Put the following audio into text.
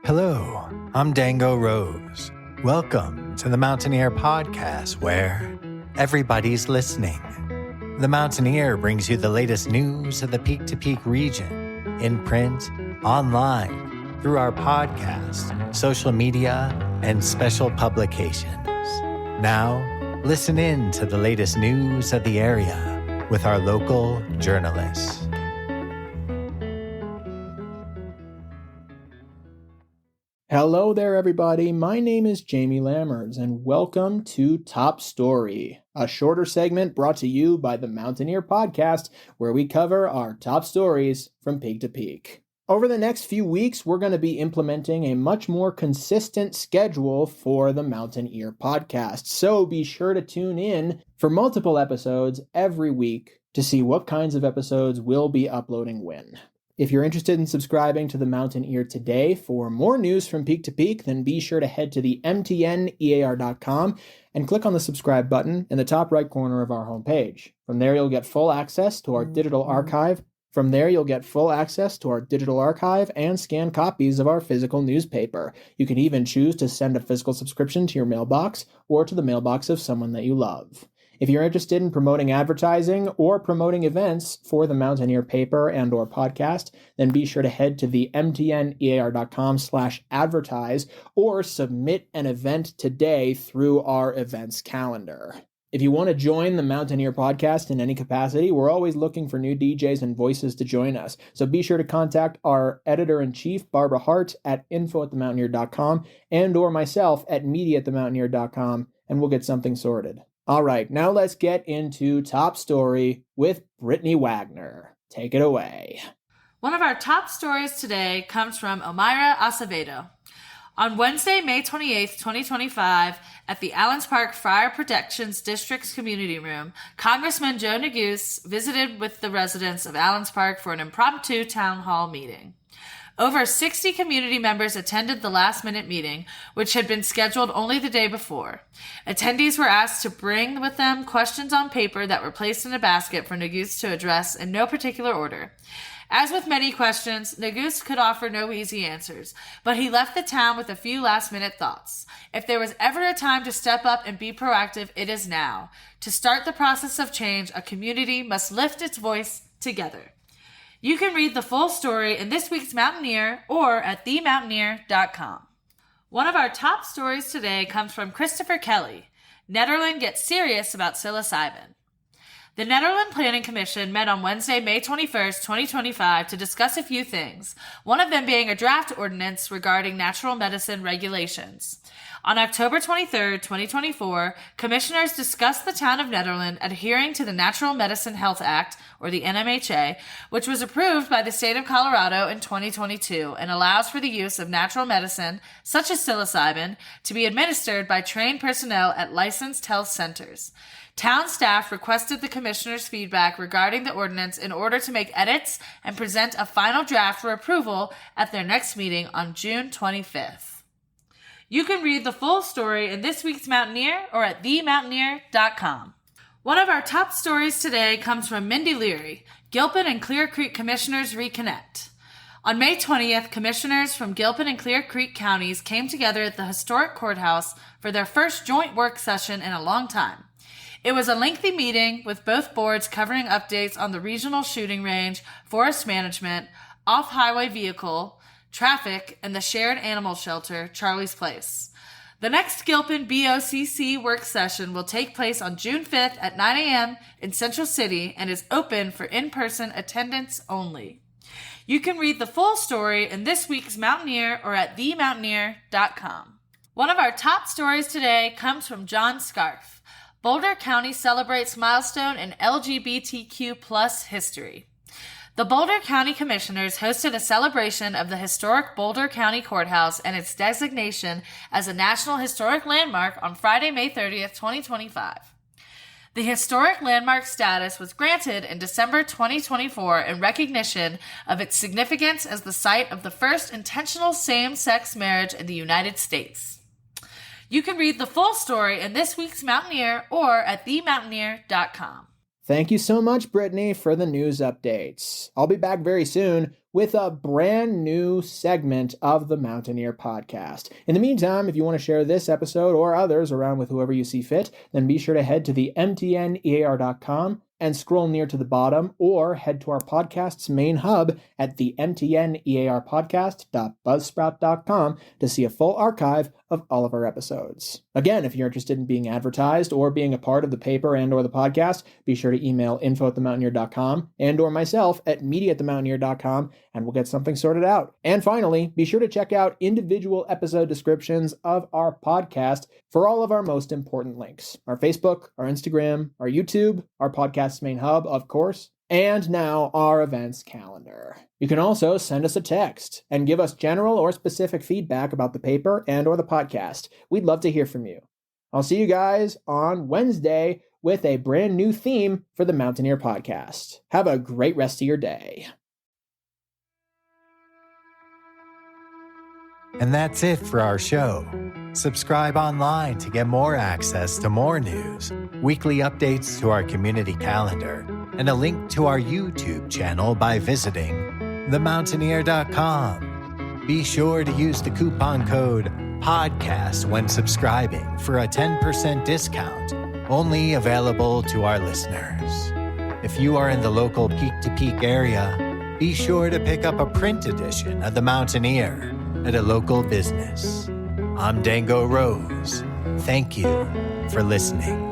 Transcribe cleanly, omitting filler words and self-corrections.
Hello, I'm Dango Rose. Welcome to the Mountaineer Podcast, where everybody's listening. The Mountaineer brings you the latest news of the Peak to Peak region, in print, online, through our podcast, social media, and special publications. Now, listen in to the latest news of the area with our local journalists. Hello there, everybody. My name is Jamie Lammers, and welcome to Top Story, a shorter segment brought to you by the Mountaineer Podcast, where we cover our top stories from peak to peak. Over the next few weeks, we're going to be implementing a much more consistent schedule for the Mountaineer Podcast, so be sure to tune in for multiple episodes every week to see what kinds of episodes we'll be uploading when. If you're interested in subscribing to the Mountaineer today for more news from peak to peak, then be sure to head to the mtnear.com and click on the subscribe button in the top right corner of our homepage. From there, you'll get full access to our digital archive. And scan copies of our physical newspaper. You can even choose to send a physical subscription to your mailbox or to the mailbox of someone that you love. If you're interested in promoting advertising or promoting events for the Mountaineer paper and or podcast, then be sure to head to the mtnear.com/advertise or submit an event today through our events calendar. If you want to join the Mountaineer podcast in any capacity, we're always looking for new DJs and voices to join us. So be sure to contact our editor-in-chief, Barbara Hardt, at info@themountaineer.com and or myself at media@themountaineer.com, and we'll get something sorted. All right, now let's get into Top Story with Brittney Wagner. Take it away. One of our top stories today comes from Omaira Acevedo. On Wednesday, May 28th, 2025, at the Allens Park Fire Protections District's community room, Congressman Joe Neguse visited with the residents of Allens Park for an impromptu town hall meeting. Over 60 community members attended the last-minute meeting, which had been scheduled only the day before. Attendees were asked to bring with them questions on paper that were placed in a basket for Neguse to address in no particular order. As with many questions, Neguse could offer no easy answers, but he left the town with a few last-minute thoughts. If there was ever a time to step up and be proactive, it is now. To start the process of change, a community must lift its voice together. You can read the full story in this week's Mountaineer or at themountaineer.com. One of our top stories today comes from Christopher Kelly. Nederland gets serious about psilocybin. The Nederland Planning Commission met on Wednesday, May 21st, 2025 to discuss a few things, one of them being a draft ordinance regarding natural medicine regulations. On October 23rd, 2024, commissioners discussed the town of Nederland adhering to the Natural Medicine Health Act, or the NMHA, which was approved by the state of Colorado in 2022 and allows for the use of natural medicine, such as psilocybin, to be administered by trained personnel at licensed health centers. Town staff requested the commissioners' feedback regarding the ordinance in order to make edits and present a final draft for approval at their next meeting on June 25th. You can read the full story in this week's Mountaineer or at themountaineer.com. One of our top stories today comes from Mindy Leary. Gilpin and Clear Creek commissioners reconnect. On May 20th, commissioners from Gilpin and Clear Creek counties came together at the historic courthouse for their first joint work session in a long time. It was a lengthy meeting with both boards covering updates on the regional shooting range, forest management, off-highway vehicle, traffic, and the shared animal shelter, Charlie's Place. The next Gilpin BOCC work session will take place on June 5th at 9 a.m. in Central City and is open for in-person attendance only. You can read the full story in this week's Mountaineer or at themountaineer.com. One of our top stories today comes from John Scarf. Boulder County celebrates milestone in LGBTQ+ history. The Boulder County Commissioners hosted a celebration of the historic Boulder County Courthouse and its designation as a National Historic Landmark on Friday, May 30th, 2025. The historic landmark status was granted in December 2024 in recognition of its significance as the site of the first intentional same-sex marriage in the United States. You can read the full story in this week's Mountaineer or at themountaineer.com. Thank you so much, Brittney, for the news updates. I'll be back very soon with a brand new segment of the Mountaineer podcast. In the meantime, if you want to share this episode or others around with whoever you see fit, then be sure to head to the mtnear.com and scroll near to the bottom, or head to our podcast's main hub at the mtnearpodcast.buzzsprout.com to see a full archive of all of our episodes. Again, if you're interested in being advertised or being a part of the paper and or the podcast, be sure to email info@themountaineer.com and or myself at media@themountaineer.com, and we'll get something sorted out. And finally, be sure to check out individual episode descriptions of our podcast for all of our most important links. Our Facebook, our Instagram, our YouTube, our podcast's main hub, of course, and now our events calendar. You can also send us a text and give us general or specific feedback about the paper and or the podcast. We'd love to hear from you. I'll see you guys on Wednesday with a brand new theme for the Mountaineer podcast. Have a great rest of your day. And that's it for our show. Subscribe online to get more access to more news, weekly updates to our community calendar, and a link to our YouTube channel by visiting themountaineer.com. Be sure to use the coupon code PODCAST when subscribing for a 10% discount, only available to our listeners. If you are in the local Peak to Peak area, be sure to pick up a print edition of The Mountaineer at a local business. I'm Dango Rose. Thank you for listening.